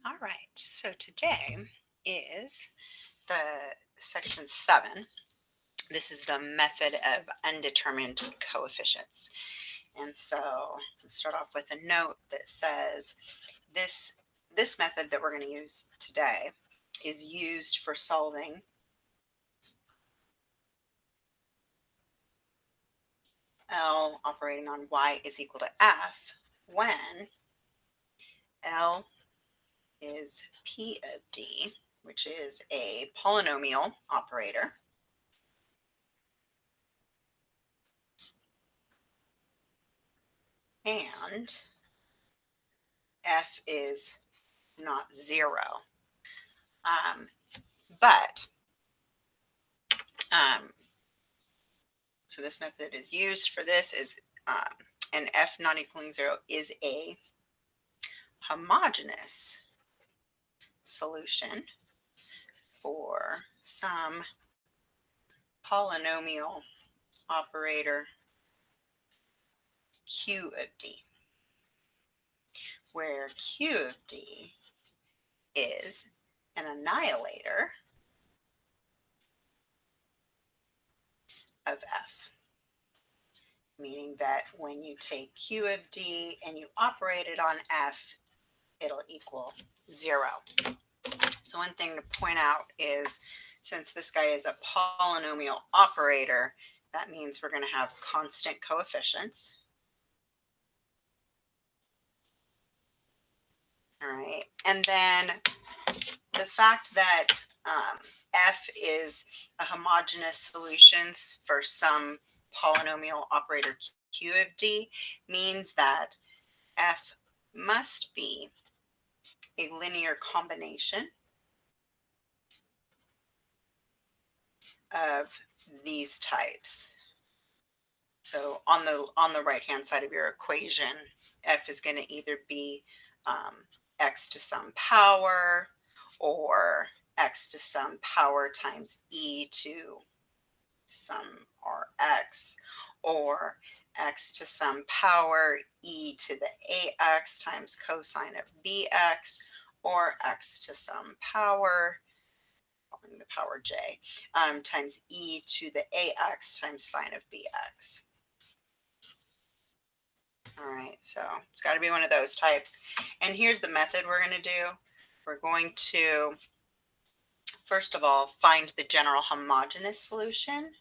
All right, so today is the section 7. This is the method of undetermined coefficients. And so let's start off with a note that says this method that we're going to use today is used for solving L operating on y is equal to f when L is P of D, which is a polynomial operator, and f is not 0. Um, but, so this method is used for this is, and f not equaling 0 is a homogeneous solution for some polynomial operator Q of D, where Q of D is an annihilator of f, meaning that when you take Q of D and you operate it on f, it'll equal 0. So one thing to point out is, since this guy is a polynomial operator, that means we're going to have constant coefficients. All right, and then the fact that f is a homogeneous solution for some polynomial operator Q of D means that f must be a linear combination of these types. So on the right hand side of your equation, f is going to either be x to some power, or x to some power times e to some rx, or x to some power e to the ax times cosine of bx, or x to some power, the power j, times e to the ax times sine of bx. All right, so it's got to be one of those types. And here's the method we're going to do. We're going to, first of all, find the general homogeneous solution.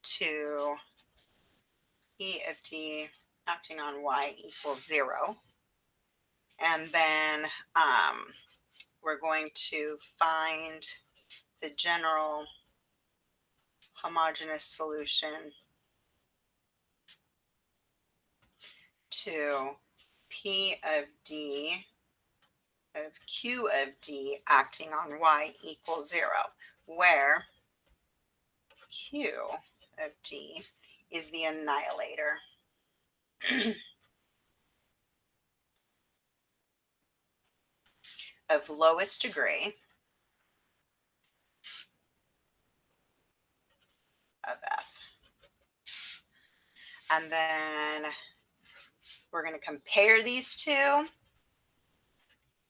To P of D acting on y equals 0. And then we're going to find the general homogeneous solution to P of D of Q of D acting on y equals 0, where Q of D is the annihilator. Of lowest degree of f. And then we're going to compare these two.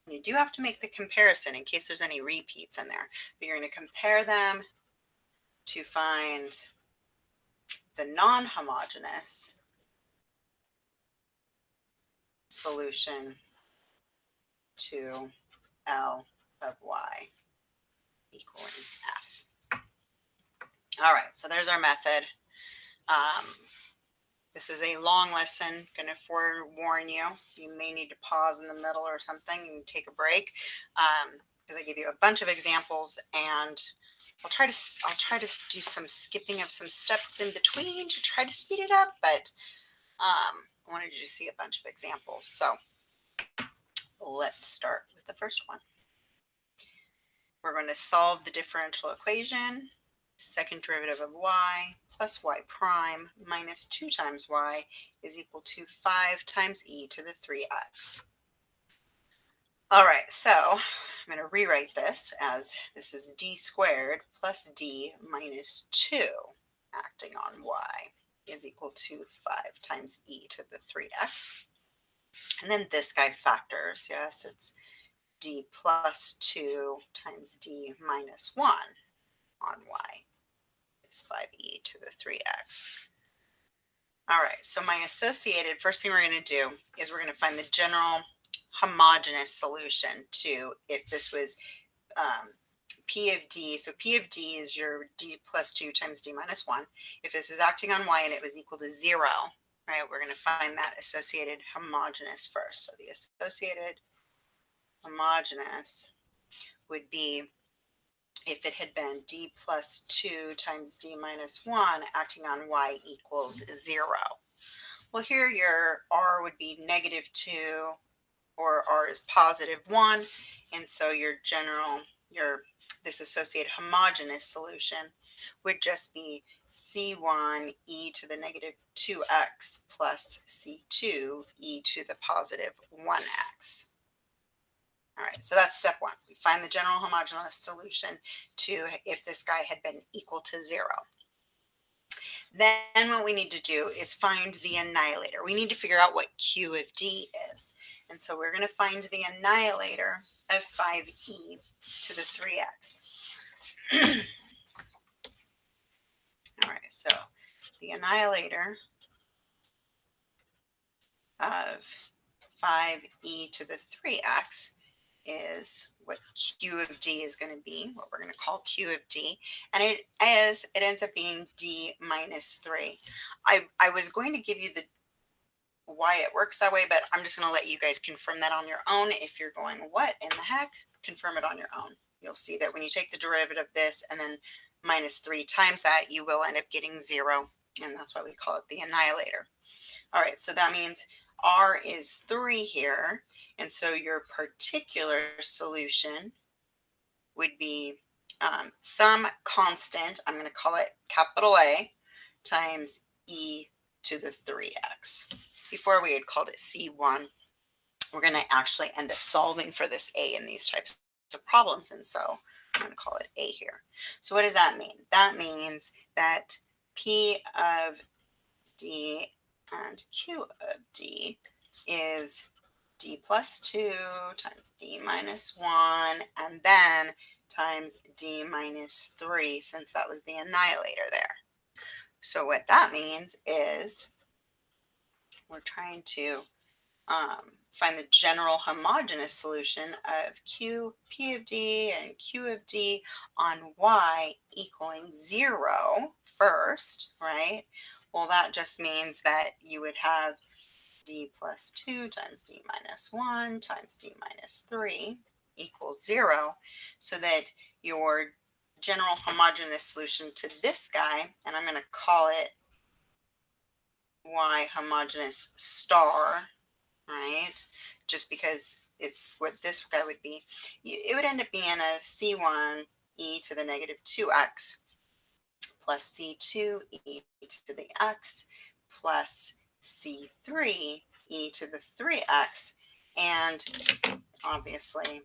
You do have to make the comparison in case there's any repeats in there, but you're going to compare them to find the non-homogeneous solution to L of y equaling f. All right, so there's our method. This is a long lesson. Going to forewarn you. You may need to pause in the middle or something and take a break, because I give you a bunch of examples, and I'll try to do some skipping of some steps in between to try to speed it up. But I wanted you to see a bunch of examples. So let's start with the first one. We're going to solve the differential equation. Second derivative of y plus y prime minus 2 times y is equal to 5 times e to the 3x. All right, so I'm going to rewrite this as this is d squared plus d minus 2 acting on y. is equal to 5 times e to the 3x. And then this guy factors. Yes, it's d plus 2 times d minus 1 on y is 5e to the 3x. All right, so my associated, first thing we're going to do is we're going to find the general homogeneous solution to if this was P of d. So P of d is your d plus 2 times d minus 1. If this is acting on y and it was equal to 0, right, we're going to find that associated homogeneous first. So the associated homogeneous would be if it had been d plus 2 times d minus 1 acting on y equals 0. Well, here your r would be negative 2 or r is positive 1. And so your this associated homogeneous solution would just be c1 e to the negative 2x plus c2 e to the positive 1x. All right, so that's step one. We find the general homogeneous solution to if this guy had been equal to 0. Then what we need to do is find the annihilator. We need to figure out what Q of D is. And so we're going to find the annihilator of 5e to the 3x. All right, so the annihilator of 5e to the 3x is what Q of D is going to be, what we're going to call Q of D, and it ends up being D minus 3. I was going to give you the why it works that way, but I'm just going to let you guys confirm that on your own. If you're going, what in the heck? Confirm it on your own. You'll see that when you take the derivative of this and then minus 3 times that, you will end up getting 0, and that's why we call it the annihilator. All right, so that means R is 3 here, and so your particular solution would be some constant, I'm going to call it capital A, times e to the 3x. Before we had called it C1, we're going to actually end up solving for this A in these types of problems, and so I'm going to call it A here. So what does that mean? That means that P of D and Q of D is D plus 2 times D minus 1, and then times D minus 3, since that was the annihilator there. So what that means is we're trying to find the general homogeneous solution of Q, P of D, and Q of D on y equaling 0 first, right? Well, that just means that you would have D plus 2 times D minus 1 times D minus 3 equals 0, so that your general homogeneous solution to this guy, and I'm going to call it y homogeneous star, right? Just because it's what this guy would be. It would end up being a C1 e to the negative 2x plus C2 e to the x plus C3 e to the 3x. And obviously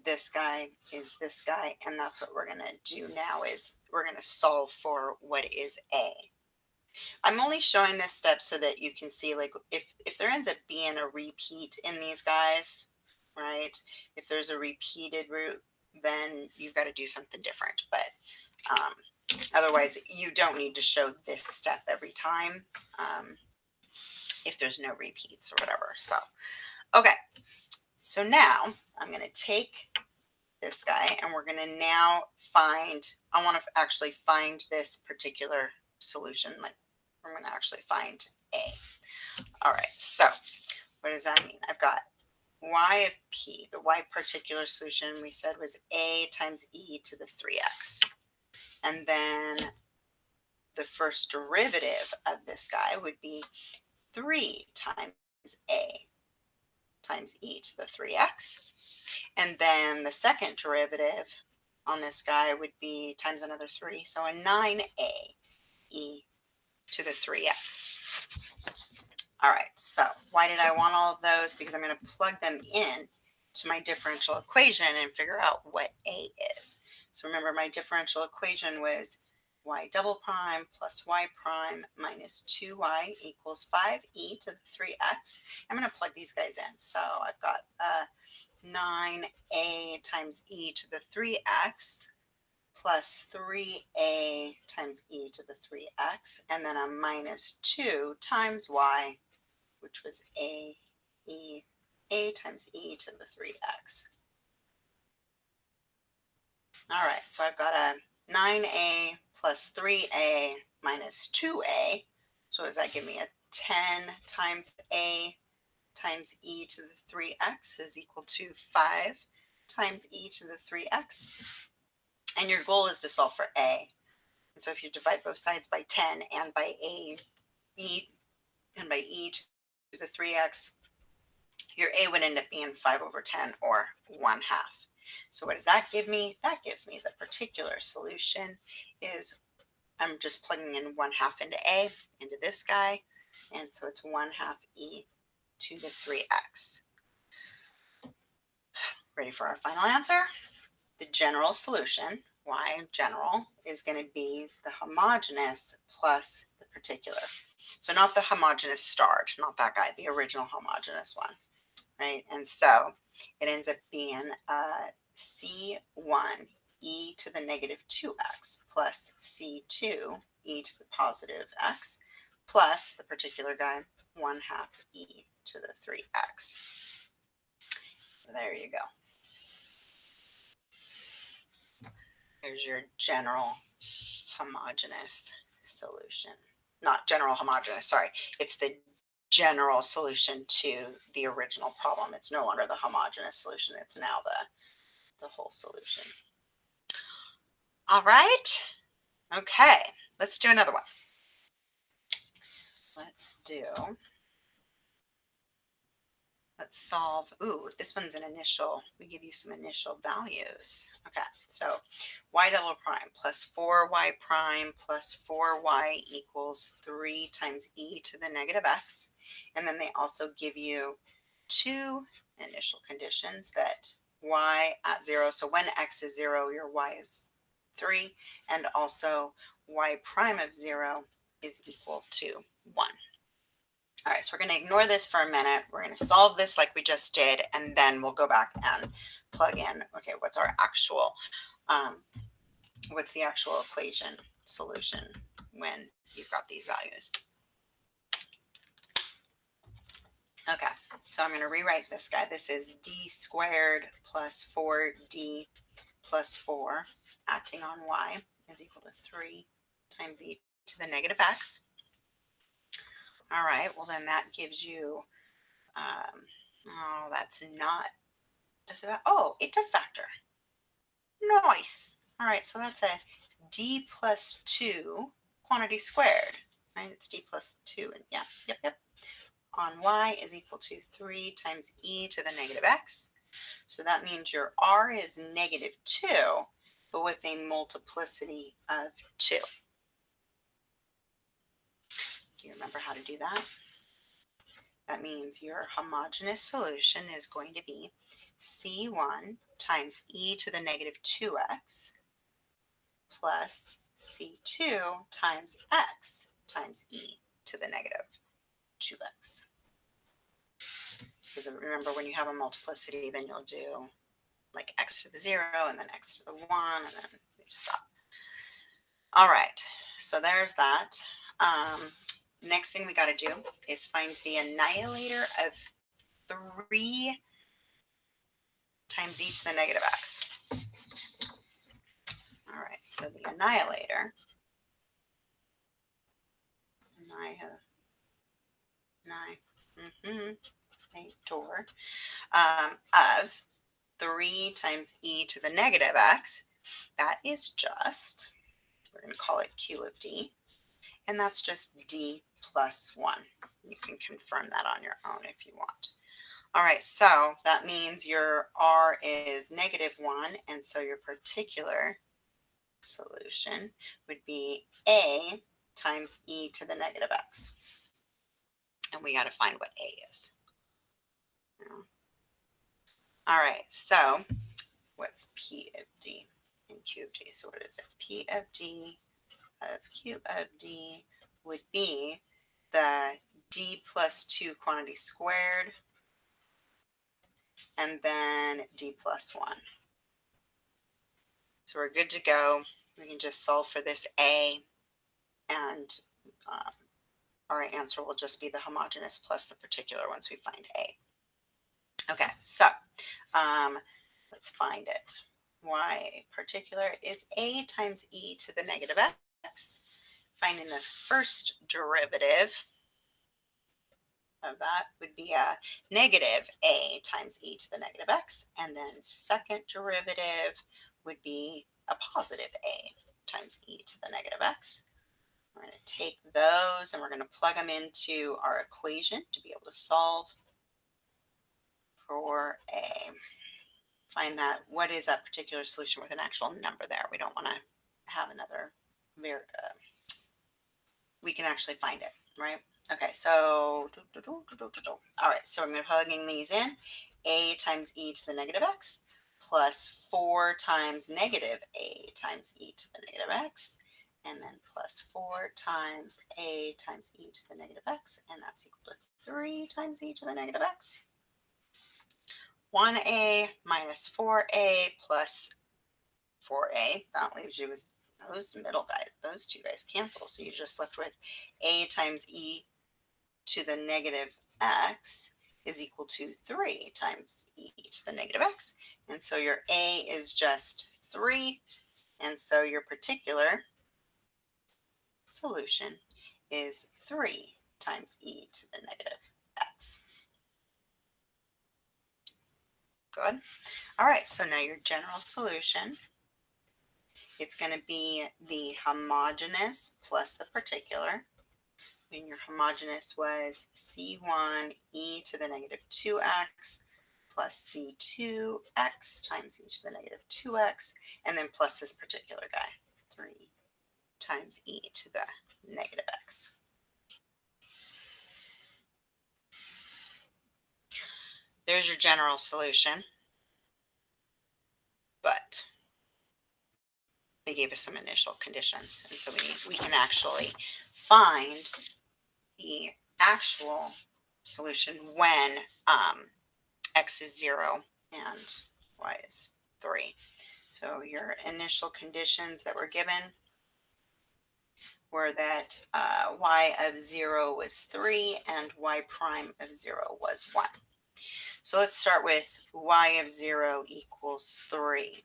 this guy is this guy, and that's what we're going to do now is we're going to solve for what is A. I'm only showing this step so that you can see, like, if there ends up being a repeat in these guys, right? If there's a repeated root, then you've got to do something different. But otherwise, you don't need to show this step every time if there's no repeats or whatever. So, okay. So now I'm going to take this guy and we're going to now find, I want to actually find this particular solution, like, I'm going to actually find A. All right, so what does that mean? I've got y of p, the y particular solution we said was A times e to the 3x. And then the first derivative of this guy would be 3 times A times e to the 3x. And then the second derivative on this guy would be times another 3, so a 9a e to the 3x. All right, so why did I want all of those? Because I'm going to plug them in to my differential equation and figure out what A is. So remember, my differential equation was y double prime plus y prime minus 2y equals 5e to the 3x. I'm going to plug these guys in. So I've got 9a times e to the 3x plus 3a times e to the 3x, and then a minus 2 times y, which was a times e to the 3x. All right, so I've got a 9a plus 3a minus 2a. So what does that give me? A 10 times a times e to the 3x is equal to 5 times e to the 3x. And your goal is to solve for a. And so if you divide both sides by 10 and by e to the 3x, your a would end up being 5 over 10 or 1/2. So what does that give me? That gives me the particular solution is, I'm just plugging in 1/2 into a, into this guy, and so it's 1/2 e to the 3x. Ready for our final answer? The general solution, y general, is going to be the homogeneous plus the particular. So not the homogeneous starred, not that guy, the original homogeneous one, right? And so it ends up being C1 e to the negative 2x plus C2 e to the positive x plus the particular guy 1/2 e to the 3x. There you go. There's your general homogeneous solution. Not general homogeneous, sorry. It's the general solution to the original problem. It's no longer the homogeneous solution. It's now the whole solution. All right. Okay. Let's do another one. Let's solve, ooh, this one's an initial, we give you some initial values. Okay, so y double prime plus 4y prime plus 4y equals 3 times e to the negative x. And then they also give you two initial conditions that y at 0, so when x is 0, your y is 3, and also y prime of 0 is equal to 1. All right, so we're going to ignore this for a minute. We're going to solve this like we just did, and then we'll go back and plug in, okay, what's our actual, what's the actual equation solution when you've got these values. Okay, so I'm going to rewrite this guy. This is d squared plus 4d plus 4 acting on y is equal to 3 times e to the negative x. All right, well then that gives you, oh, that's not, does it, oh, it does factor. Nice. All right, so that's a d plus 2 quantity squared, right? It's d plus 2, and yeah, yep. On y is equal to 3 times e to the negative x. So that means your r is negative 2, but with a multiplicity of 2. Do you remember how to do that? That means your homogeneous solution is going to be C1 times e to the negative 2x plus C2 times x times e to the negative 2x. Because remember, when you have a multiplicity, then you'll do like x to the 0 and then x to the 1, and then you stop. All right, so there's that. Next thing we got to do is find the annihilator of 3 times e to the negative x. All right, so the annihilator of 3 times e to the negative x, that is just, we're going to call it q of d, and that's just d plus 1. You can confirm that on your own if you want. All right, so that means your r is negative 1, and so your particular solution would be a times e to the negative x. And we got to find what a is. All right, so what's p of d and q of d? So what is it? P of d of Q of D would be the D plus 2 quantity squared, and then D plus 1. So we're good to go. We can just solve for this A, and our answer will just be the homogeneous plus the particular once we find A. Okay, so let's find it. Y particular is A times e to the negative x. Finding the first derivative of that would be a negative A times e to the negative x, and then second derivative would be a positive A times e to the negative x. We're going to take those and we're going to plug them into our equation to be able to solve for A. Find that, what is that particular solution with an actual number there? We don't want to have another, we can actually find it, right? Okay, so, all right, so I'm going to plugging these in. A times e to the negative x plus 4 times negative a times e to the negative x, and then plus 4 times a times e to the negative x, and that's equal to 3 times e to the negative x. 1a minus 4a plus 4a, that leaves you with those middle guys, those two guys cancel, so you're just left with a times e to the negative x is equal to 3 times e to the negative x, and so your a is just 3, and so your particular solution is 3 times e to the negative x. Good. All right, so now your general solution, it's going to be the homogeneous plus the particular. And your homogeneous was C1 e to the negative 2x plus C2x times e to the negative 2x, and then plus this particular guy, 3 times e to the negative x. There's your general solution, but they gave us some initial conditions, and so we can actually find the actual solution when x is 0 and y is 3. So your initial conditions that were given were that y of 0 was 3 and y prime of 0 was 1. So let's start with y of 0 equals 3.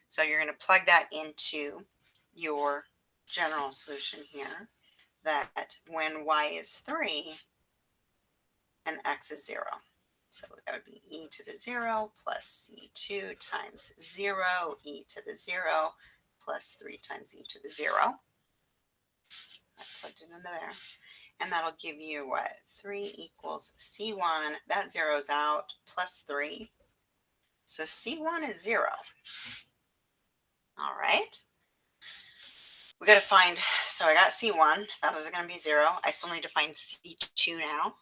So you're going to plug that into your general solution here, that when y is 3 and x is 0. So that would be e to the 0 plus c2 times 0, e to the 0 plus 3 times e to the 0. I plugged it into there. And that'll give you what? 3 equals c1. That zeroes out, plus 3. So c1 is 0. All right. We got to find, so I got c1. That is going to be 0. I still need to find c2 now.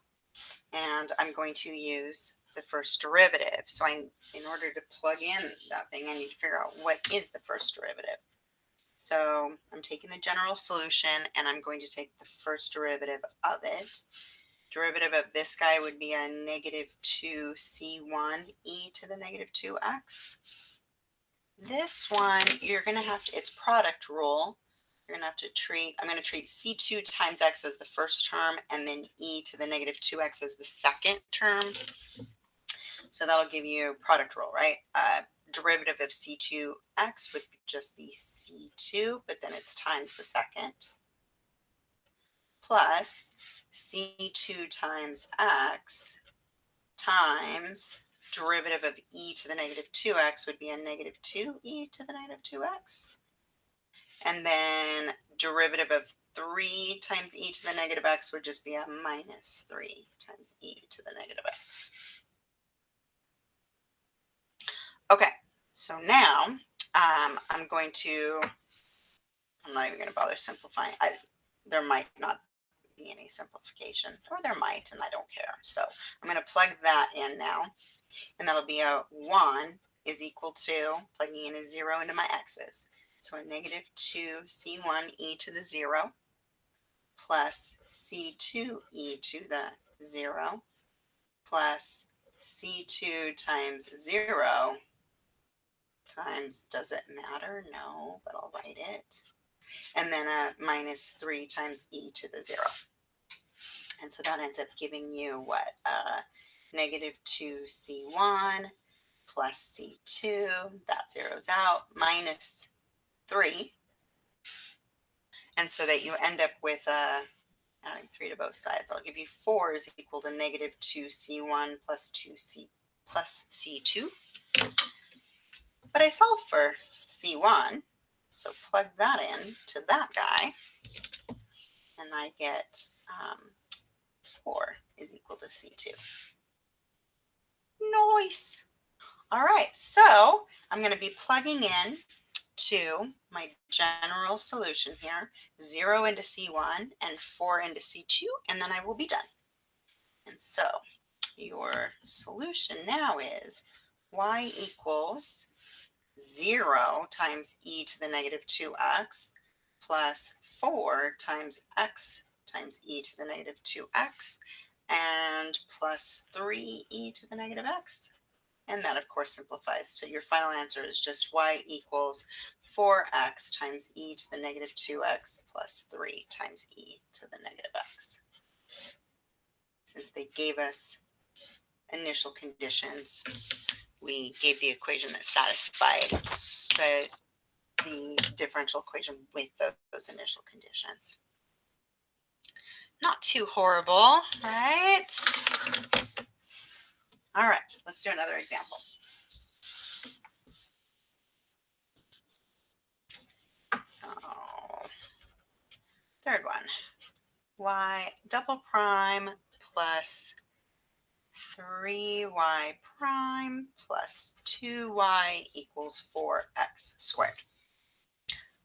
And I'm going to use the first derivative. So in order to plug in that thing, I need to figure out what is the first derivative. So I'm taking the general solution and I'm going to take the first derivative of it. Derivative of this guy would be a negative 2c1 e to the negative 2x. This one, you're going to have to, it's product rule. You're going to have to treat, I'm going to treat c2 times x as the first term and then e to the negative 2x as the second term. So that'll give you product rule, right? Derivative of c2x would just be c2, but then it's times the second, plus c2 times x times derivative of e to the negative 2x would be a negative 2e to the negative 2x. And then derivative of 3 times e to the negative x would just be a minus 3 times e to the negative x. Okay, so now I'm not even going to bother simplifying. There might not be any simplification, or there might, and I don't care. So I'm going to plug that in now, and that'll be a 1 is equal to, plugging in a 0 into my x's. So a negative 2c1 e to the 0 plus c2 e to the 0 plus c2 times 0 times, does it matter? No, but I'll write it. And then a minus 3 times e to the 0. And so that ends up giving you what? Negative 2c1 plus c2, that zeroes out, minus 3. And so that you end up with adding 3 to both sides. I'll give you 4 is equal to negative 2c1 plus 2c plus c2. But I solve for c1, so plug that in to that guy, and I get 4 is equal to c2. Nice. All right, so I'm going to be plugging in to my general solution here, 0 into c1 and 4 into c2, and then I will be done. And so your solution now is y equals 0 times e to the negative 2x plus 4 times x times e to the negative 2x and plus 3e to the negative x. And that, of course, simplifies to your final answer is just y equals 4x times e to the negative 2x plus 3 times e to the negative x. Since they gave us initial conditions, we gave the equation that satisfied the differential equation with those initial conditions. Not too horrible, right? All right, let's do another example. So, third one, y double prime plus 3y prime plus 2y equals 4x squared.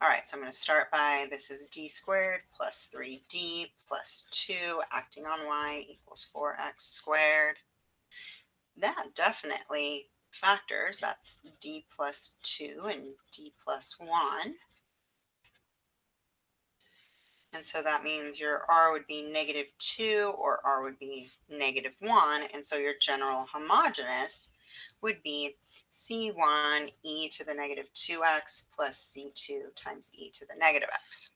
All right, so I'm going to start by, this is d squared plus 3d plus 2 acting on y equals 4x squared. That definitely factors. That's d plus 2 and d plus 1. And so that means your r would be negative 2 or r would be negative 1. And so your general homogeneous would be c1 e to the negative 2x plus c2 times e to the negative x.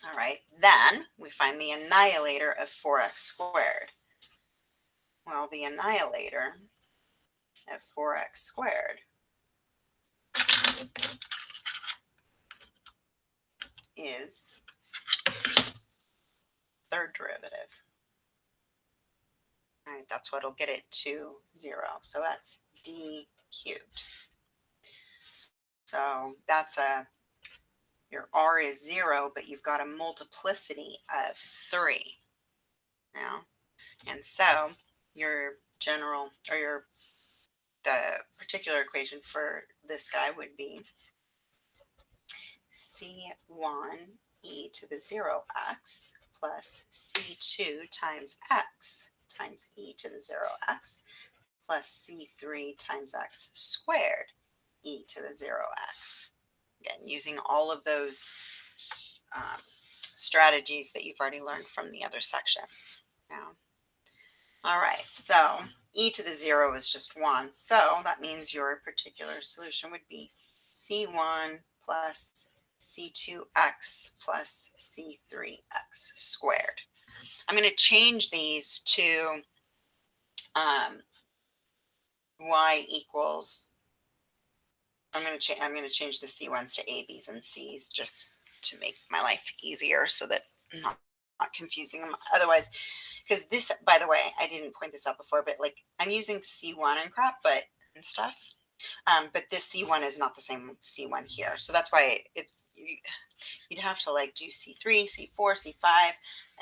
All right, then we find the annihilator of 4x squared. Well, the annihilator of 4x squared is third derivative. All right, that's what'll get it to 0. So that's d cubed. So that's your r is 0, but you've got a multiplicity of 3 now. And so your general, or the particular equation for this guy would be c1 e to the 0x plus c2 times x times e to the 0x plus c3 times x squared e to the 0x. Again, using all of those strategies that you've already learned from the other sections. Now, all right, so e to the 0 is just 1, so that means your particular solution would be c1 plus c2x plus c3x squared. I'm going to change these to y equals, I'm going to change the c1s to a, b's, and c's just to make my life easier so that I'm not confusing them otherwise. Because this, by the way, I didn't point this out before, but like I'm using c1 and crap, and stuff. But this c1 is not the same c1 here. So that's why you'd have to like do c3, c4, c5.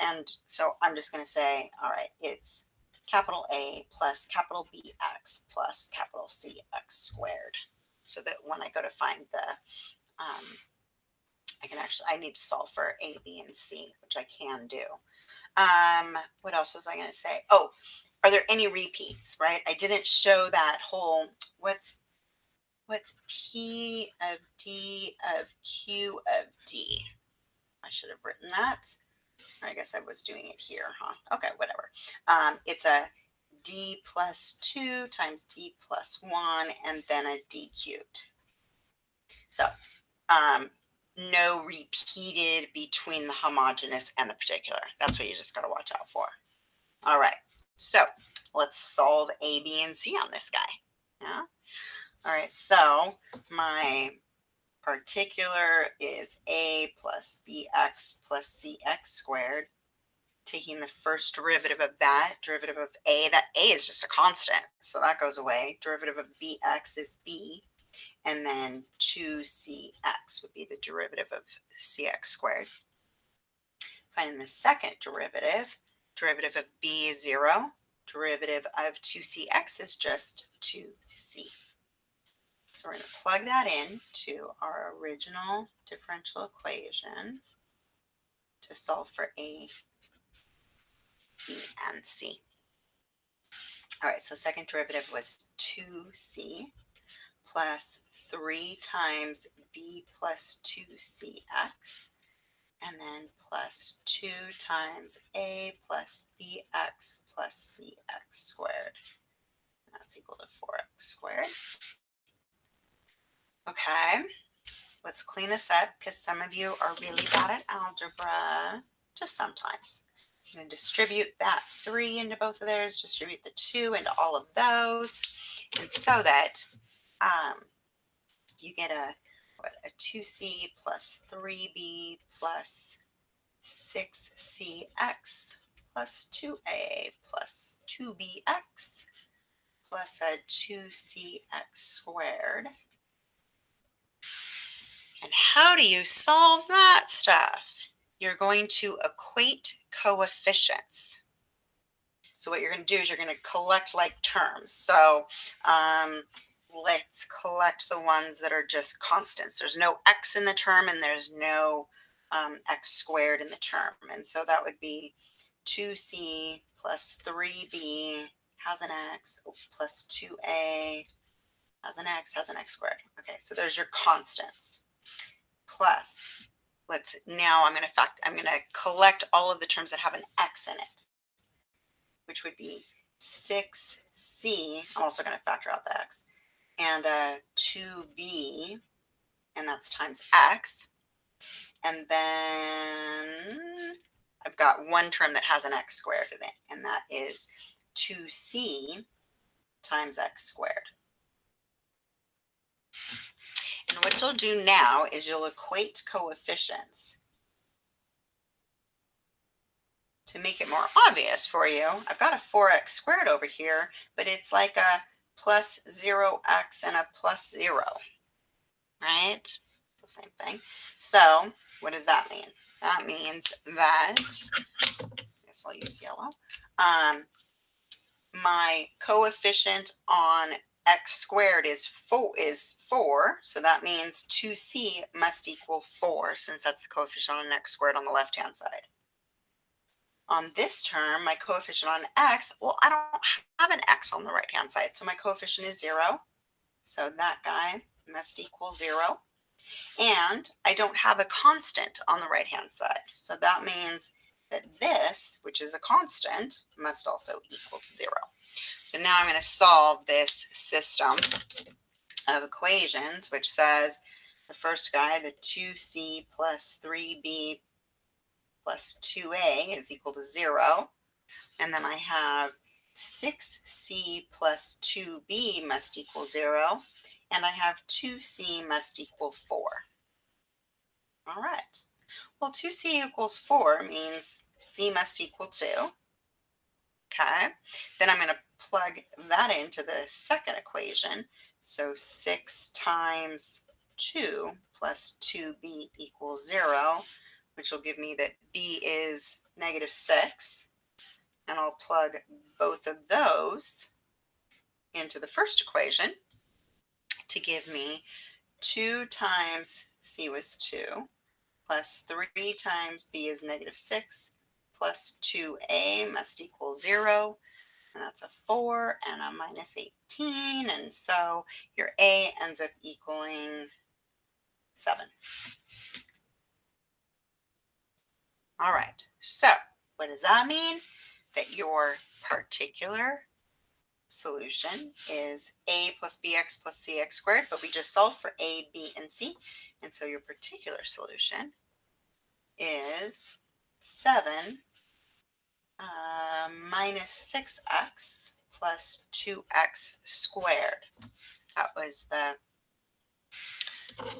And so I'm just going to say, all right, it's capital A plus capital BX plus capital CX squared. So that when I go to find the, I need to solve for A, B, and C, which I can do. What else was I going to say? Oh, are there any repeats, right? I didn't show that whole, What's P of D of Q of D? I should have written that. I guess I was doing it here, huh? Okay, whatever. It's a D plus 2 times D plus 1, and then a D cubed. So no repeated between the homogeneous and the particular. That's what you just got to watch out for. All right, so let's solve A, B, and C on this guy. Yeah. All right, so my particular is A plus BX plus CX squared. Taking the first derivative of that, derivative of A, that A is just a constant, so that goes away. Derivative of BX is B, and then 2CX would be the derivative of CX squared. Finding the second derivative, derivative of B is 0, derivative of 2CX is just 2C. So we're going to plug that in to our original differential equation to solve for A, B, and C. All right, so second derivative was 2C plus 3 times B plus 2CX, and then plus 2 times A plus BX plus CX squared. That's equal to 4X squared. Okay, let's clean this up because some of you are really bad at algebra, just sometimes. I'm going to distribute that 3 into both of theirs, distribute the 2 into all of those, and so that you get a 2C plus 3B plus 6CX plus 2A plus 2BX plus a 2CX squared. And how do you solve that stuff? You're going to equate coefficients. So what you're going to do is you're going to collect like terms. So let's collect the ones that are just constants. There's no x in the term and there's no x squared in the term. And so that would be 2c plus 3b has an x plus 2a has an x squared. Okay, so there's your constants. Plus, I'm going to collect all of the terms that have an x in it, which would be 6c. I'm also going to factor out the x, and 2b, and that's times x. And then I've got one term that has an x squared in it, and that is 2c times x squared. And what you'll do now is you'll equate coefficients. To make it more obvious for you, I've got a 4x squared over here, but it's like a plus 0x and a plus 0, right? It's the same thing. So what does that mean? That means that, I guess I'll use yellow, my coefficient on x squared is 4, so that means 2c must equal 4, since that's the coefficient on x squared on the left-hand side. On this term, my coefficient on x, well, I don't have an x on the right-hand side, so my coefficient is 0. So that guy must equal 0. And I don't have a constant on the right-hand side. So that means that this, which is a constant, must also equal to 0. So now I'm going to solve this system of equations, which says the first guy, the 2c plus 3b plus 2a is equal to 0. And then I have 6c plus 2b must equal 0. And I have 2c must equal 4. All right. Well, 2c equals 4 means c must equal 2. Okay. Then I'm going to plug that into the second equation. So 6 times 2 plus 2b equals 0, which will give me that b is -6. And I'll plug both of those into the first equation to give me 2 times c was 2 plus 3 times b is -6 plus 2a must equal 0 and that's a 4 and a minus 18, and so your A ends up equaling 7. All right, so what does that mean? That your particular solution is a plus bx plus cx squared, but we just solved for a, b, and c, and so your particular solution is 7 minus 6x plus 2x squared. That was the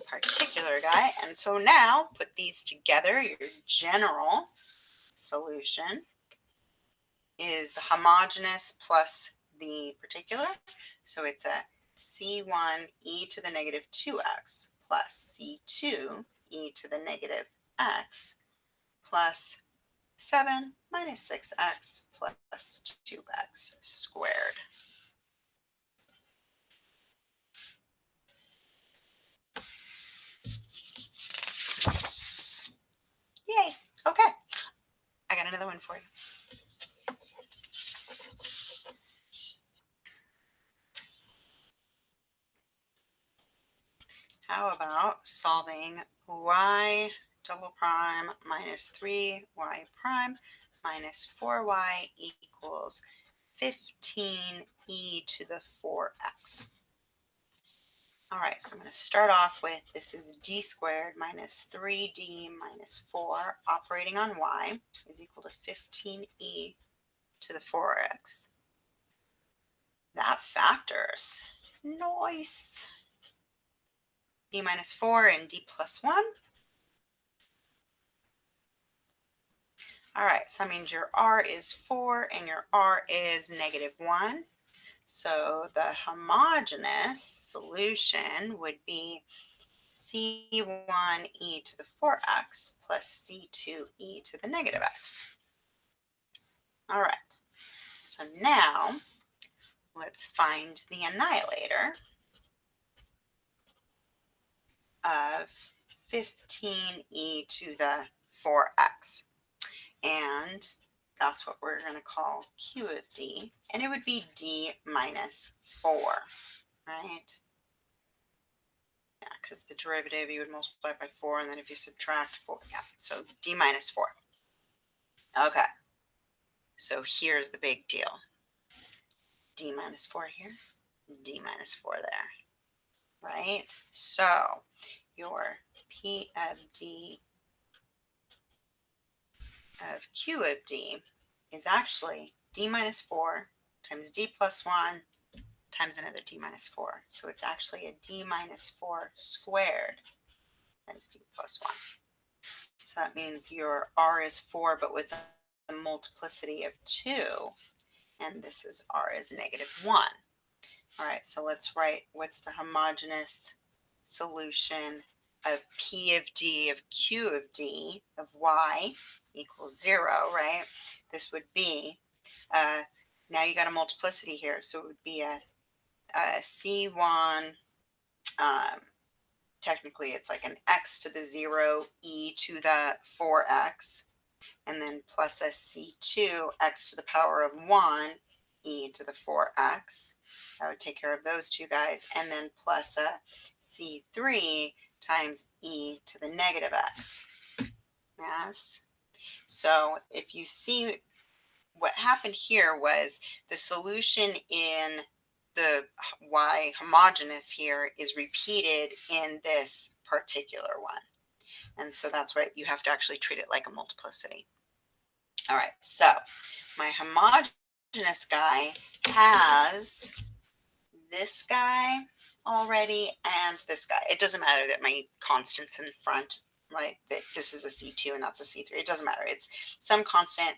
particular guy. And so now put these together. Your general solution is the homogeneous plus the particular. So it's a c1 e to the negative 2x plus c2 e to the negative x plus 7 minus 6x plus 2x squared. Yay. Okay. I got another one for you. How about solving y double prime minus 3y prime minus 4y equals 15e to the 4x. All right, so I'm going to start off with, this is d squared minus 3d minus 4 operating on y is equal to 15e to the 4x. That factors. Nice. d minus 4 and d plus 1. All right, so that means your r is 4 and your r is negative 1. So the homogeneous solution would be c1 e to the 4x plus c2 to the negative x. All right, so now let's find the annihilator of 15e to the 4x. And that's what we're going to call q of d, and it would be d minus 4, right? Yeah, because the derivative, you would multiply by 4, and then if you subtract 4, yeah, so d minus 4. Okay, so here's the big deal. D minus 4 here, d minus 4 there, right? So your p of d of q of d is actually d minus 4 times d plus 1 times another d minus 4. So it's actually a d minus 4 squared times d plus 1. So that means your r is 4, but with a multiplicity of 2, and this is r is negative 1. All right, so let's write what's the homogeneous solution of p of d of q of d of y equals 0, right? This would be, now you got a multiplicity here, so it would be a c1, technically it's like an x to the 0 e to the 4x, and then plus a c2 x to the power of 1 e to the 4x. That would take care of those two guys, and then plus a c3 times e to the negative x. Yes. So if you see, what happened here was the solution in the y homogeneous here is repeated in this particular one. And so that's why you have to actually treat it like a multiplicity. All right, so my homogeneous guy has this guy already and this guy. It doesn't matter that my constant's in front, right? That this is a C2 and that's a C3. It doesn't matter. It's some constant,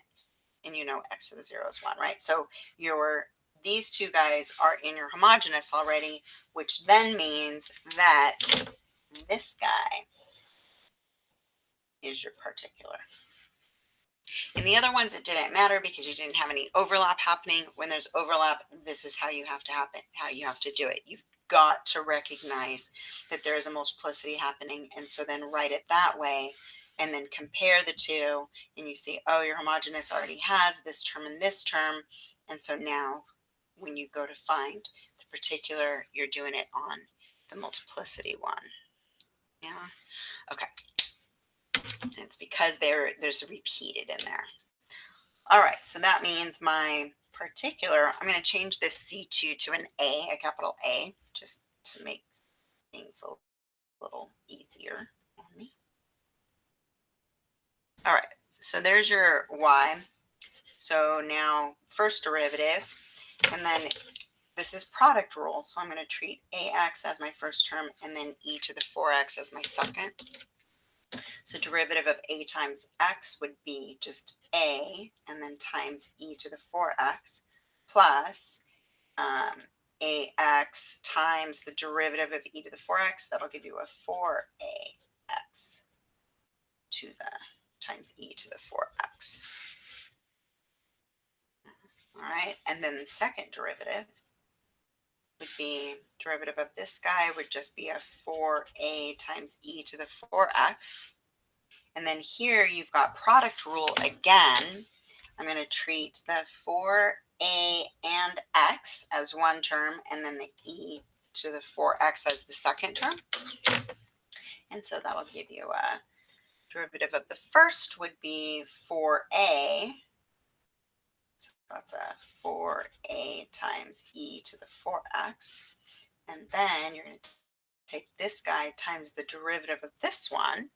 and you know x to the 0 is 1, right? So these two guys are in your homogeneous already, which then means that this guy is your particular. In the other ones, it didn't matter because you didn't have any overlap happening. When there's overlap, this is how you have to do it. You've got to recognize that there is a multiplicity happening, and so then write it that way, and then compare the two, and you see, oh, your homogeneous already has this term and this term, And so now when you go to find the particular, you're doing it on the multiplicity one. Yeah. Okay. And it's because there's repeated in there. All right. So that means my particular, I'm going to change this C2 to an A, a capital A, just to make things a little easier on me. All right. So there's your Y. So now first derivative, and then this is product rule. So I'm going to treat AX as my first term and then e to the 4x as my second. So derivative of a times x would be just a and then times e to the 4x plus ax times the derivative of e to the 4x. That'll give you a 4ax to the times e to the 4x. All right, and then the second derivative would be derivative of this guy would just be a 4a times e to the 4x. And then here you've got product rule again. I'm going to treat the 4a and x as one term and then the e to the 4x as the second term. And so that'll give you a derivative of the first would be 4a. So that's a 4a times e to the 4x. And then you're going to take this guy times the derivative of this one.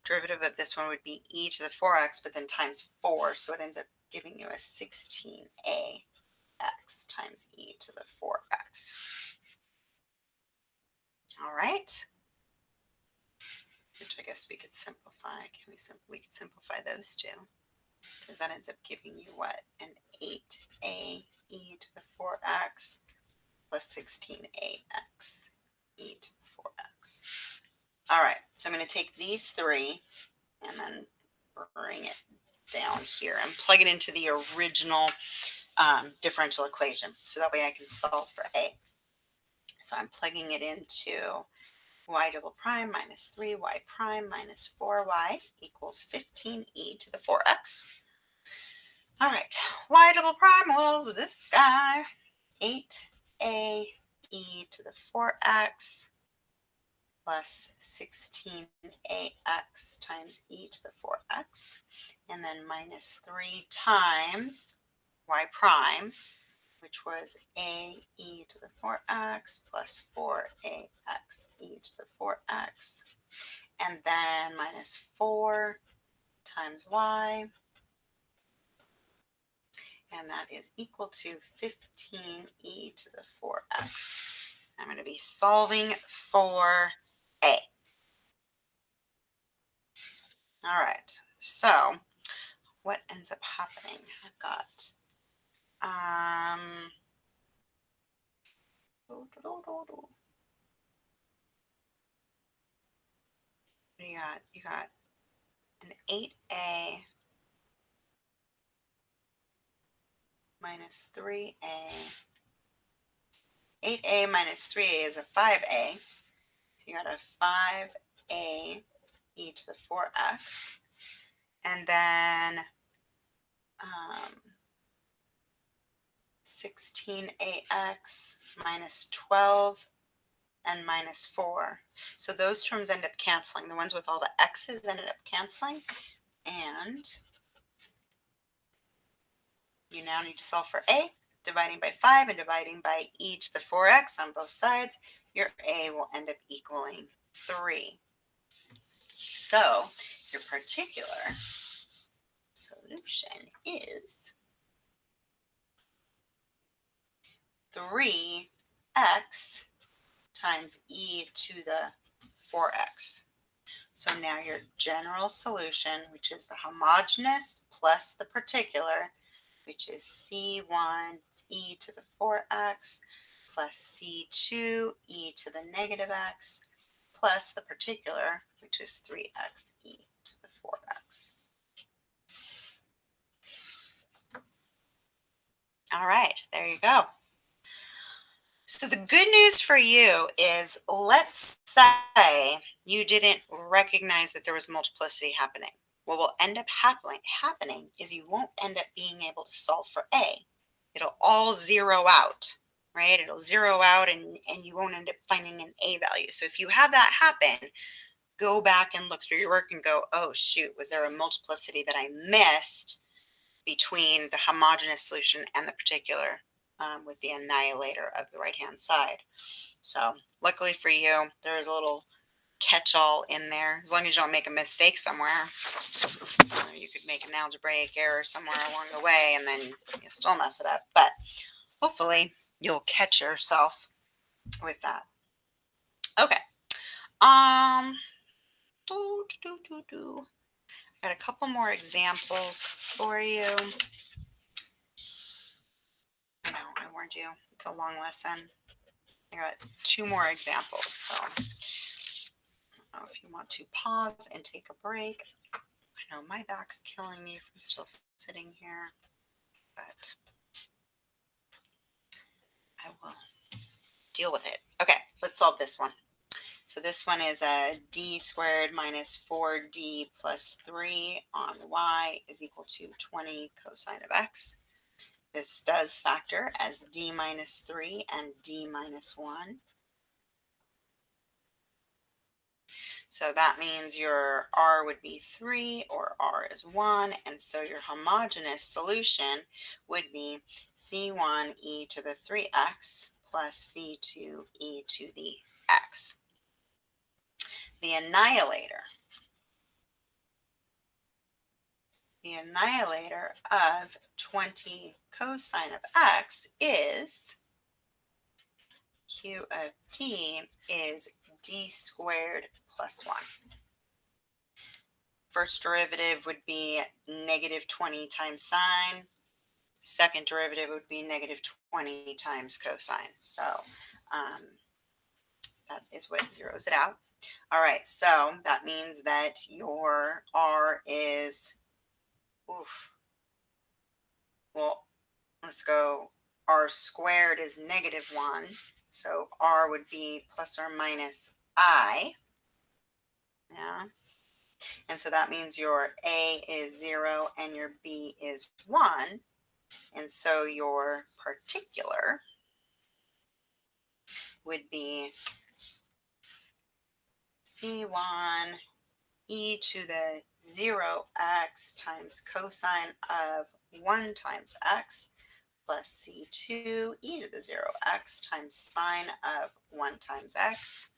Derivative of this one would be e to the 4x, but then times 4. So it ends up giving you a 16a x times e to the 4x. All right. Which I guess we could simplify. We could simplify those two. Because that ends up giving you what? An 8a e to the 4x plus 16ax e to the 4x. All right, so I'm going to take these three and then bring it down here and plug it into the original differential equation. So that way I can solve for a. So I'm plugging it into y double prime minus 3y prime minus 4y equals 15e to the 4x. All right, y double prime was this guy, 8a e to the 4x plus 16ax times e to the 4x, and then minus 3 times y prime, which was a e to the 4x plus 4ax e to the 4x, and then minus 4 times y, and that is equal to 15e to the 4x. I'm going to be solving for a. All right, so what ends up happening? I've got what do you got? You got an 8a minus 3a. 8a minus 3a is a 5a. So you got a 5a e to the 4x. And then 16ax minus 12 and minus 4. So those terms end up canceling. The ones with all the x's ended up canceling. And you now need to solve for a, dividing by 5 and dividing by e to the 4x on both sides. Your a will end up equaling 3. So your particular solution is 3x times e to the 4x. So now your general solution, which is the homogeneous plus the particular, which is c1 e to the 4x plus c2 e to the negative x plus the particular, which is 3x e to the 4x. All right, there you go. So the good news for you is, let's say you didn't recognize that there was multiplicity happening. What will end up happening is you won't end up being able to solve for a. it'll all zero out, right? It'll zero out and you won't end up finding an A value. So if you have that happen, go back and look through your work and go, oh shoot, was there a multiplicity that I missed between the homogeneous solution and the particular with the annihilator of the right-hand side? So luckily for you, there is a little catch-all in there. As long as you don't make a mistake somewhere, you could make an algebraic error somewhere along the way and then you still mess it up. But hopefully you'll catch yourself with that. Okay. Got a couple more examples for you. I know, I warned you. It's a long lesson. I got 2 more examples. So I don't know if you want to pause and take a break. I know my back's killing me from still sitting here, but I will deal with it. Okay, let's solve this one. So this one is a d squared minus 4d plus 3 on y is equal to 20 cosine of x. This does factor as d minus 3 and d minus 1. So that means your r would be 3 or r is 1. And so your homogeneous solution would be c1 e to the 3x plus c2 e to the x. The annihilator of 20 cosine of x is q of d is d squared plus 1. First derivative would be negative 20 times sine. Second derivative would be negative 20 times cosine. So that is what zeroes it out. All right, so that means that your r is, well, let's go, r squared is negative 1. So r would be plus or minus I. Yeah. And so that means your A is 0 and your B is 1. And so your particular would be C1 e to the 0x times cosine of 1 times x plus C2 e to the 0x times sine of 1 times x.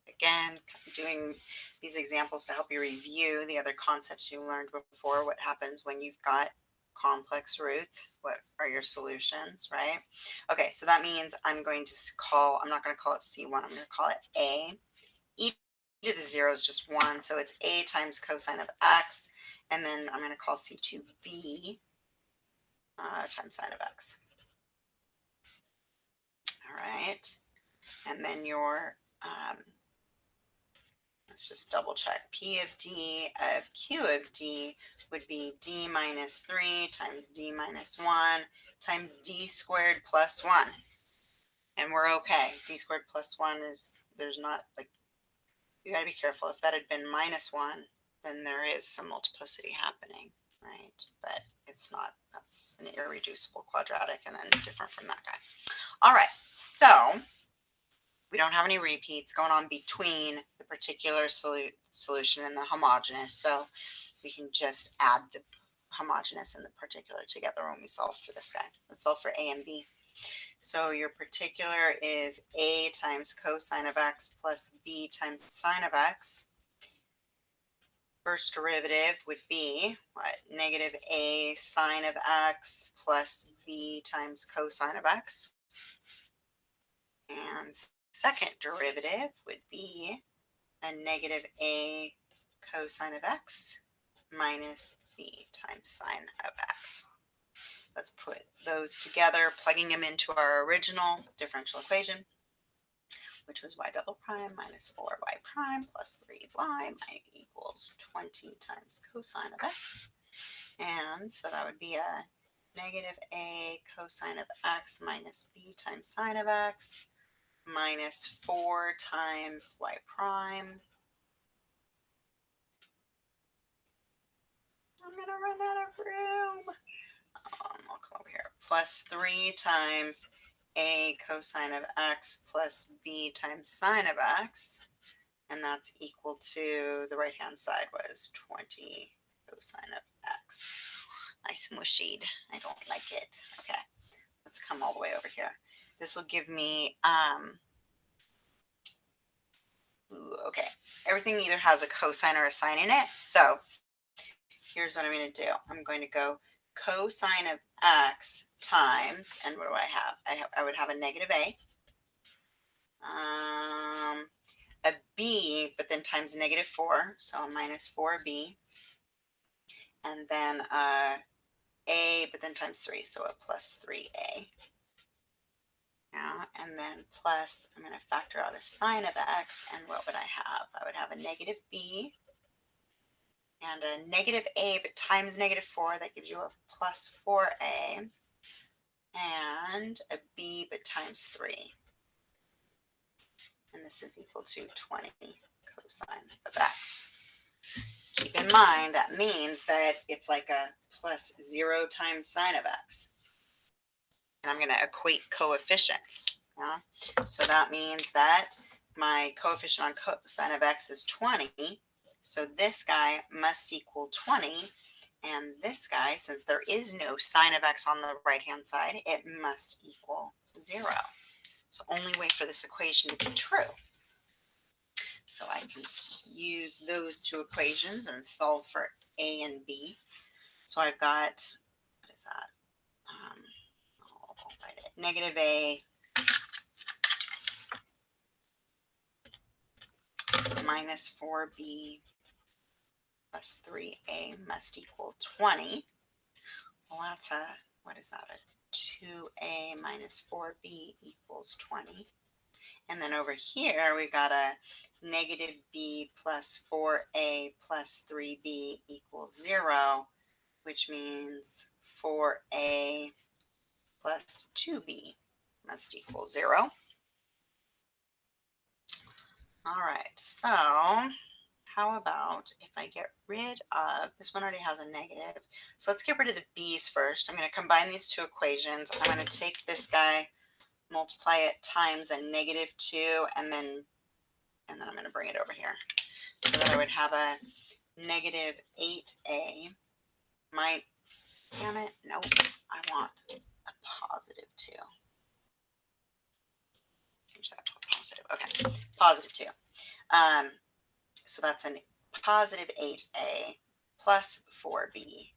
Again, doing these examples to help you review the other concepts you learned before. What happens when you've got complex roots? What are your solutions, right? Okay, so that means I'm not going to call it C1, I'm going to call it A. E to the 0 is just 1, so it's A times cosine of x, and then I'm going to call C2 B times sine of x. All right, and then your let's just double check. P of d of q of d would be d minus 3 times d minus 1 times d squared plus 1. And we're okay. D squared plus 1 is, there's not, like, you got to be careful. If that had been minus 1, then there is some multiplicity happening, right? But it's not. That's an irreducible quadratic and then different from that guy. All right, so we don't have any repeats going on between the particular solution and the homogeneous, so we can just add the homogeneous and the particular together when we solve for this guy. Let's solve for A and B. So your particular is A times cosine of x plus B times sine of x. First derivative would be what? Negative A sine of x plus B times cosine of x. And second derivative would be a negative A cosine of x minus B times sine of x. Let's put those together, plugging them into our original differential equation, which was y double prime minus 4y prime plus 3y equals 20 times cosine of x. And so that would be a negative A cosine of x minus B times sine of x minus 4 times y prime. I'm going to run out of room. I'll come over here. plus 3 times a cosine of x plus b times sine of x. And that's equal to, the right-hand side was 20 cosine of x. I smushied. I don't like it. Okay, let's come all the way over here. This will give me, okay, everything either has a cosine or a sine in it. So here's what I'm going to do. I'm going to go cosine of x times, and what do I have? I would have a negative a b, but then times negative 4, so a minus 4b, and then a, but then times 3, so a plus 3a. Now, and then plus, I'm going to factor out a sine of x, and what would I have? I would have a negative b, and a negative a, but times negative 4, that gives you a plus 4a, and a b, but times 3. And this is equal to 20 cosine of x. Keep in mind, that means that it's like a plus 0 times sine of x. And I'm going to equate coefficients. Yeah? So that means that my coefficient on cosine of x is 20. So this guy must equal 20. And this guy, since there is no sine of x on the right-hand side, it must equal 0. So only way for this equation to be true. So I can use those two equations and solve for a and b. So I've got, what is that? I'll write it. Negative a minus 4b plus 3a must equal 20. Well, that's a, what is that? A 2a minus 4b equals 20. And then over here, we got a negative b plus 4a plus 3b equals 0, which means 4a plus 2b must equal 0. All right, so how about if I get rid of, this one already has a negative, so let's get rid of the b's first. I'm going to combine these two equations. I'm going to take this guy, multiply it times a negative 2, and then I'm going to bring it over here. So that I would have a negative 8a. Damn it, nope, I want a positive 2. Here's that positive, okay, positive 2. So that's a positive 8a plus 4b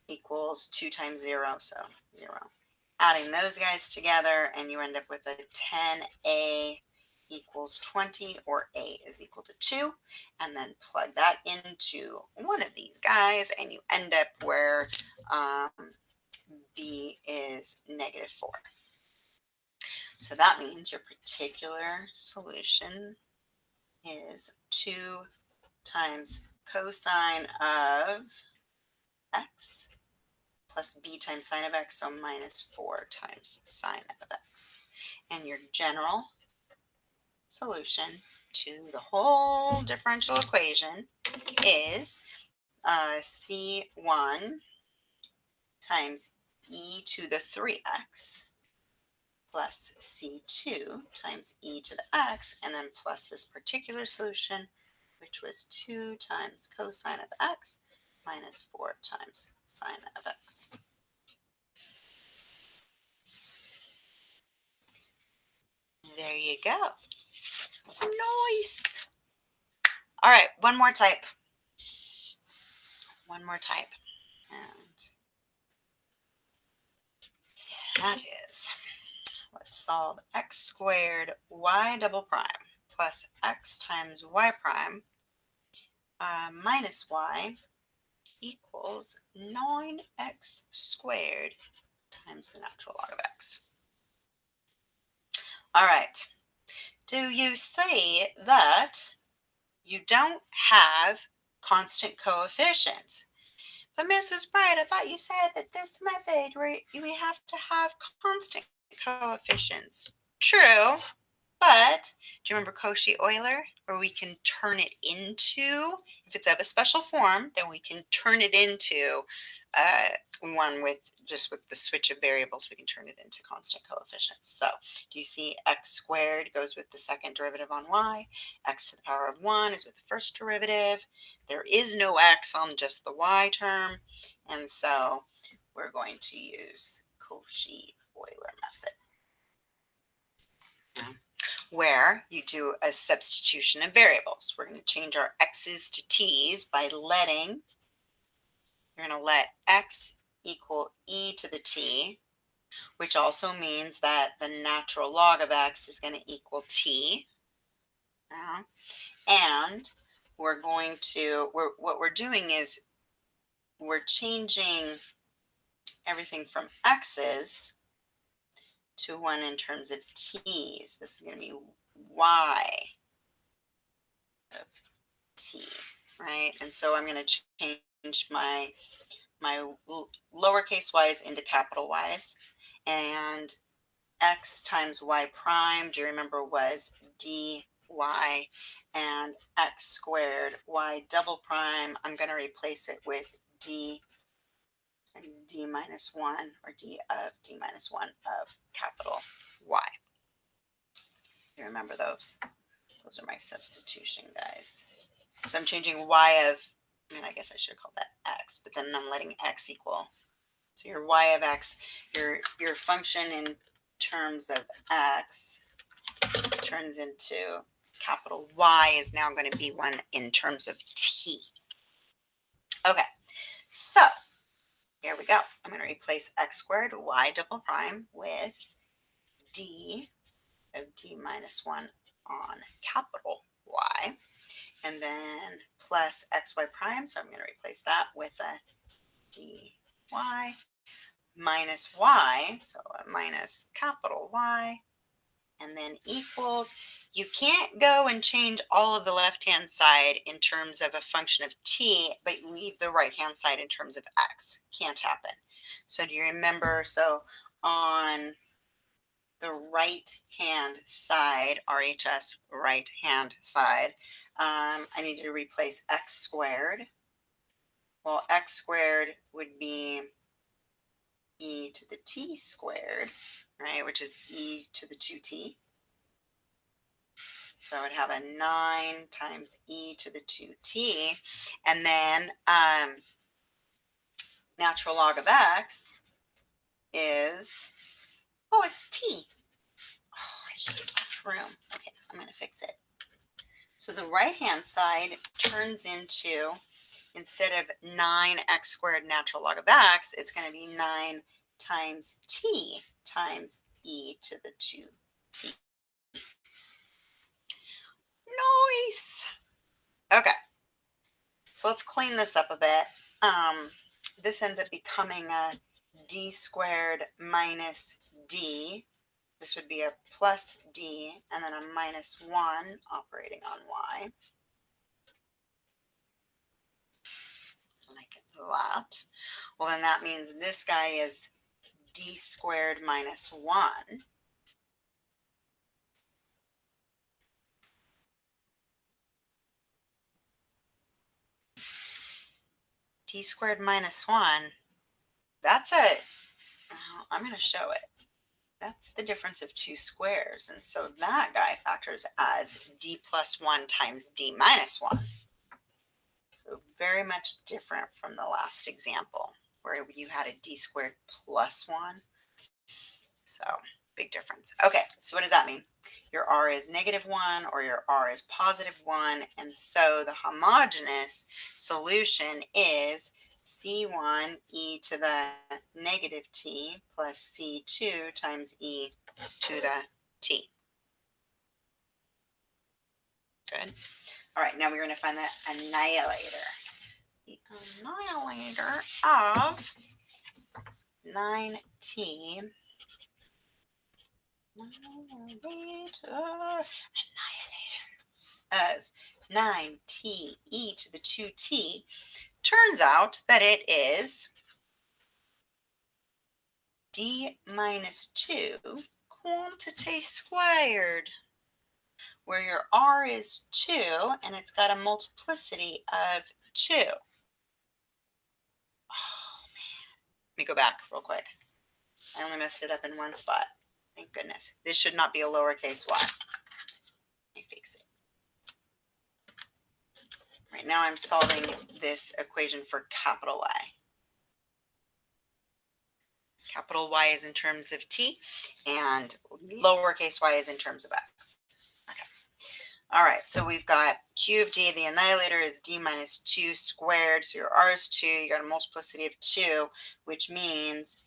equals 2 times 0, so 0. Adding those guys together, and you end up with a 10a equals 20, or a is equal to 2, and then plug that into one of these guys, and you end up where b is negative 4. So that means your particular solution is 2 times cosine of x plus b times sine of x, so minus 4 times sine of x. And your general solution to the whole differential equation is c1 times e to the 3x plus c2 times e to the x, and then plus this particular solution, which was 2 times cosine of x minus 4 times sine of x. There you go. Nice. All right, one more type. One more type. And that is, let's solve x squared y double prime plus x times y prime minus y equals 9x squared times the natural log of x. All right. Do you see that you don't have constant coefficients? But Mrs. Bright, I thought you said that this method we have to have constant coefficients. True, but do you remember Cauchy-Euler, where we can turn it into, if it's of a special form, then we can turn it into one with just with the switch of variables, we can turn it into constant coefficients. So do you see x squared goes with the second derivative on y? X to the power of 1 is with the first derivative. There is no x on just the y term. And so we're going to use Cauchy-Euler method, where you do a substitution of variables. We're going to change our x's to t's by letting, you're going to let x equal e to the t, which also means that the natural log of x is going to equal t. And we're going to, what we're doing is we're changing everything from x's to 1 in terms of t's. This is going to be y of t, right? And so I'm going to change my lowercase y's into capital Y's, and x times y prime, do you remember, was dy, and x squared y double prime, I'm going to replace it with d times d minus 1, or d of d minus 1 of capital Y. You remember those? Those are my substitution guys. So I'm changing y of, I guess I should call that x, but then I'm letting x equal. So your y of x, your function in terms of x turns into capital Y is now going to be 1 in terms of t. Okay, so here we go. I'm going to replace x squared y double prime with d of d minus 1 on capital Y, and then plus xy prime, so I'm going to replace that with a dy minus y, so a minus capital Y, and then equals, you can't go and change all of the left-hand side in terms of a function of t, but leave the right-hand side in terms of x. Can't happen. So do you remember, so on the right-hand side, RHS right-hand side, I needed to replace x squared. Well, x squared would be e to the t squared, right, which is e to the 2t. So I would have a 9 times e to the 2t, and then natural log of x is, oh, it's t. Oh, I should have left room. Okay, I'm going to fix it. So the right-hand side turns into, instead of 9x squared natural log of x, it's going to be 9 times t times e to the 2t. Nice. Okay, so let's clean this up a bit. This ends up becoming a d squared minus d. This would be a plus d, and then a minus 1 operating on y. Like that. Well, then that means this guy is d squared minus 1. D squared minus 1, that's I'm going to show it. That's the difference of two squares. And so that guy factors as d plus 1 times d minus 1. So very much different from the last example where you had a d squared plus 1. So big difference. Okay, so what does that mean? Your r is -1 or your r is +1. And so the homogeneous solution is c1 e to the negative t plus c2 times e to the t. Good. All right, now we're going to find the annihilator. The annihilator of 9t. Annihilator of 9t e to the 2t. Turns out that it is d minus 2 quantity squared, where your r is 2 and it's got a multiplicity of 2. Oh, me go back real quick. I only messed it up in one spot. Thank goodness. This should not be a lowercase y. Let me fix it. Right now I'm solving this equation for capital Y. Capital Y is in terms of t, and lowercase y is in terms of x. Okay. All right, so we've got q of d, the annihilator is d minus 2 squared, so your r is 2, you got a multiplicity of 2, which means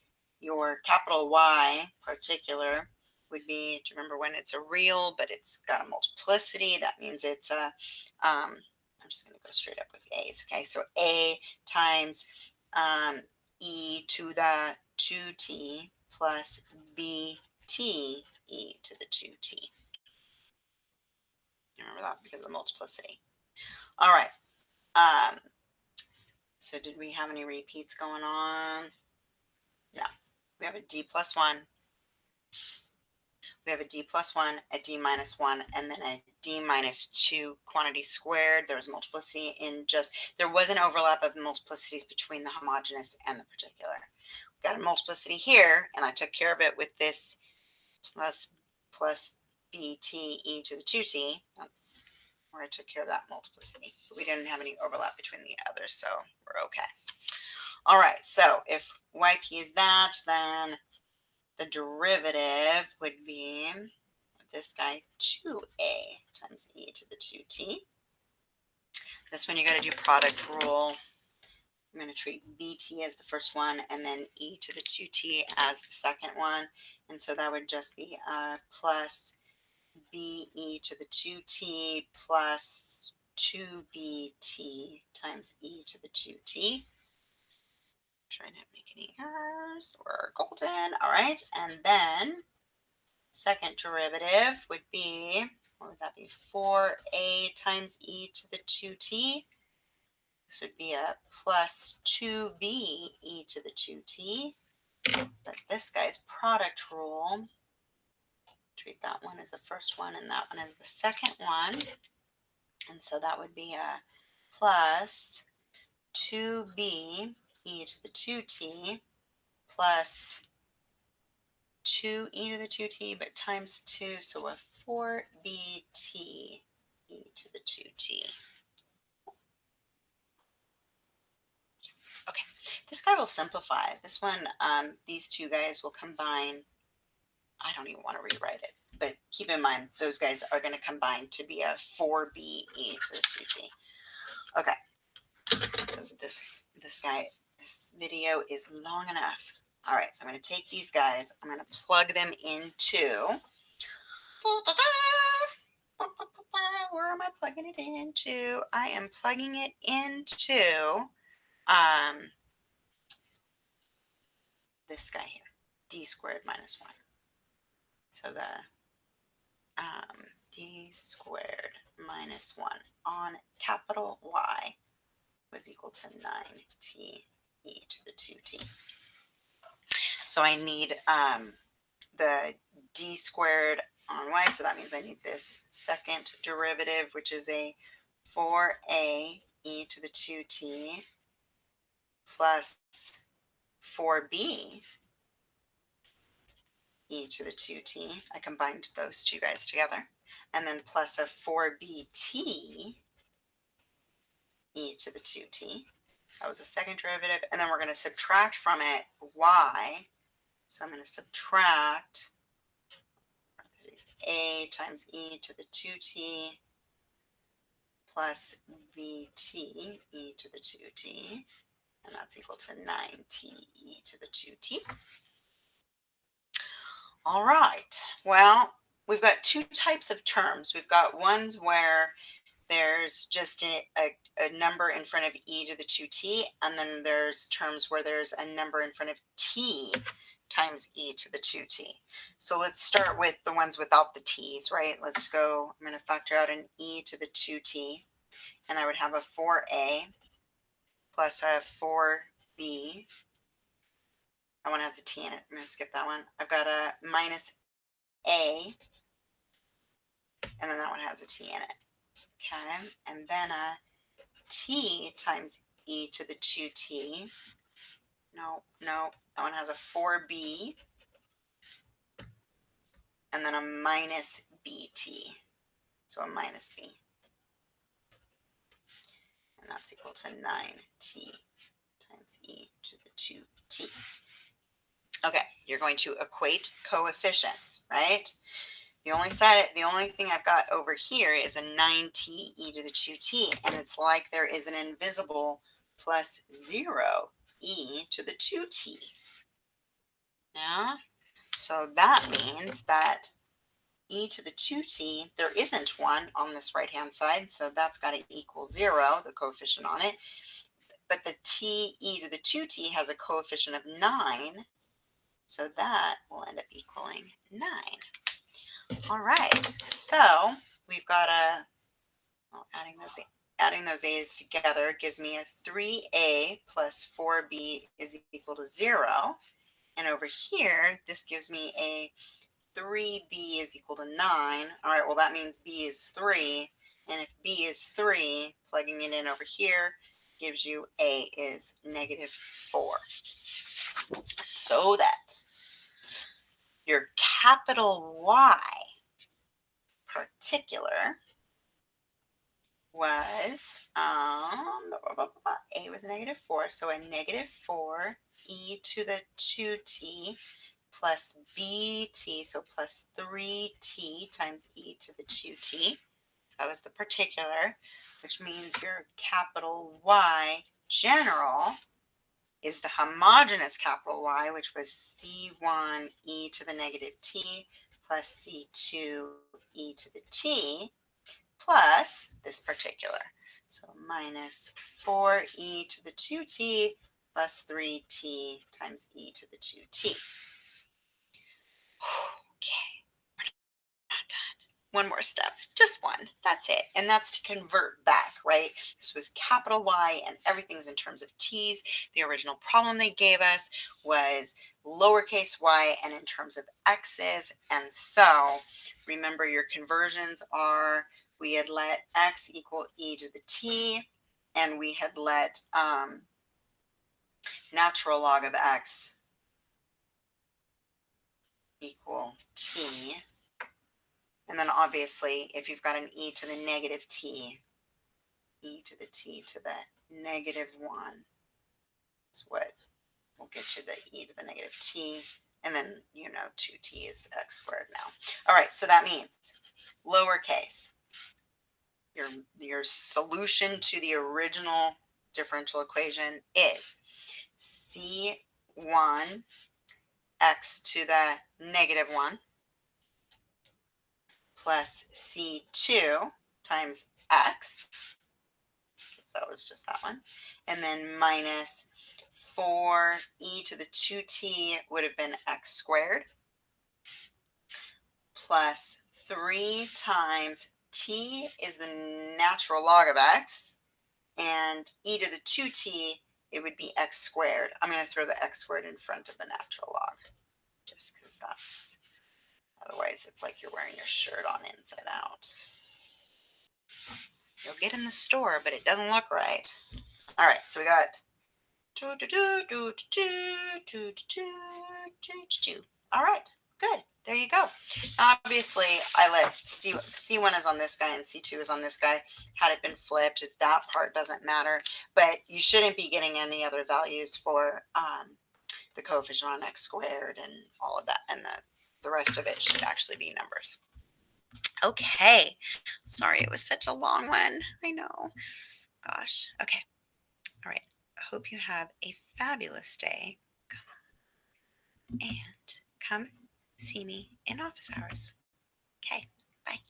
your capital Y particular would be, do you remember when it's a real, but it's got a multiplicity, that means it's a, I'm just going to go straight up with a's, okay? So a times e to the 2t plus bt e to the 2t. Remember that because of the multiplicity. All right. So did we have any repeats going on? No. We have a d plus 1. We have a d plus 1, a d minus 1, and then a d minus 2 quantity squared. There was multiplicity in just, there was an overlap of multiplicities between the homogeneous and the particular. We got a multiplicity here, and I took care of it with this plus bt e to the 2t. That's where I took care of that multiplicity. But we didn't have any overlap between the others, so we're okay. All right, so if yp is that, then the derivative would be this guy 2a times e to the 2t. This one you got to do product rule. I'm going to treat bt as the first one and then e to the 2t as the second one. And so that would just be plus be to the 2t plus 2bt times e to the 2t. Try not to make any errors. We're golden. All right. And then second derivative would be, what would that be? 4a times e to the 2t. This would be a plus 2b e to the 2t. But this guy's product rule, treat that one as the first one and that one as the second one. And so that would be a plus 2b e to the 2t plus 2e to the 2t, but times 2, so a 4bt e to the 2t. Okay, this guy will simplify. This one, these two guys will combine. I don't even want to rewrite it, but keep in mind, those guys are going to combine to be a 4b e to the 2t. Okay, because this guy, this video is long enough. All right, so I'm going to take these guys, I'm going to plug them into, where am I plugging it into? I am plugging it into this guy here, d squared minus 1. So the d squared minus 1 on capital Y was equal to 9t e to the 2t. So I need the d squared on y, so that means I need this second derivative, which is a 4a e to the 2t plus 4b e to the 2t. I combined those two guys together. And then plus a 4bt e to the 2t. That was the second derivative. And then we're going to subtract from it y. So I'm going to subtract a times e to the 2t plus bt e to the 2t. And that's equal to 9t e to the 2t. All right. Well, we've got two types of terms. We've got ones where there's just a number in front of e to the 2t, and then there's terms where there's a number in front of t times e to the 2t. So let's start with the ones without the t's, right? Let's go, I'm going to factor out an e to the 2t, and I would have a 4a plus a 4b. That one has a t in it. I'm going to skip that one. I've got a minus a, and then that one has a t in it. Okay, and then a t times e to the 2t. No, That one has a 4b and then a minus bt. So a minus b. And that's equal to 9t times e to the 2t. Okay, you're going to equate coefficients, right? The only thing I've got over here is a 9t e to the 2t, and it's like there is an invisible plus 0 e to the 2t. Yeah, so that means that e to the 2t, there isn't one on this right-hand side, so that's got to equal 0, the coefficient on it. But the t e to the 2t has a coefficient of 9, so that will end up equaling 9. All right, so we've got well, adding those a's together gives me a 3a plus 4b is equal to 0. And over here, this gives me a 3b is equal to 9. All right, well, that means b is 3. And if b is 3, plugging it in over here gives you a is negative 4. So that your capital Y particular was, a was negative 4, so a negative 4 e to the 2t plus bt, so plus 3t times e to the 2t. That was the particular, which means your capital Y general is the homogeneous capital Y, which was c1 e to the negative t plus c2 e to the t plus this particular. So minus 4e to the 2t plus 3t times e to the 2t. Okay, we're not done. One more step, just one, that's it. And that's to convert back, right? This was capital Y and everything's in terms of t's. The original problem they gave us was lowercase y and in terms of x's. And so remember your conversions are, we had let x equal e to the t, and we had let natural log of x equal t. And then obviously, if you've got an e to the negative t, e to the t to the negative 1 is what will get you the e to the negative t. And then, 2t is x squared now. All right, so that means lowercase. Your solution to the original differential equation is c1 x to the negative 1 plus c2 times x. So that was just that one. And then minus 4e to the 2t would have been x squared plus 3 times t is the natural log of x, and e to the 2t, it would be x squared. I'm going to throw the x squared in front of the natural log just because that's, otherwise it's like you're wearing your shirt on inside out. You'll get in the store, but it doesn't look right. All right, so we got all right, good. There you go. Obviously, I let C1 is on this guy and C2 is on this guy. Had it been flipped, that part doesn't matter. But you shouldn't be getting any other values for the coefficient on x squared and all of that. And the rest of it should actually be numbers. Okay. Sorry, it was such a long one. I know. Gosh. Okay. All right. I hope you have a fabulous day. And come see me in office hours.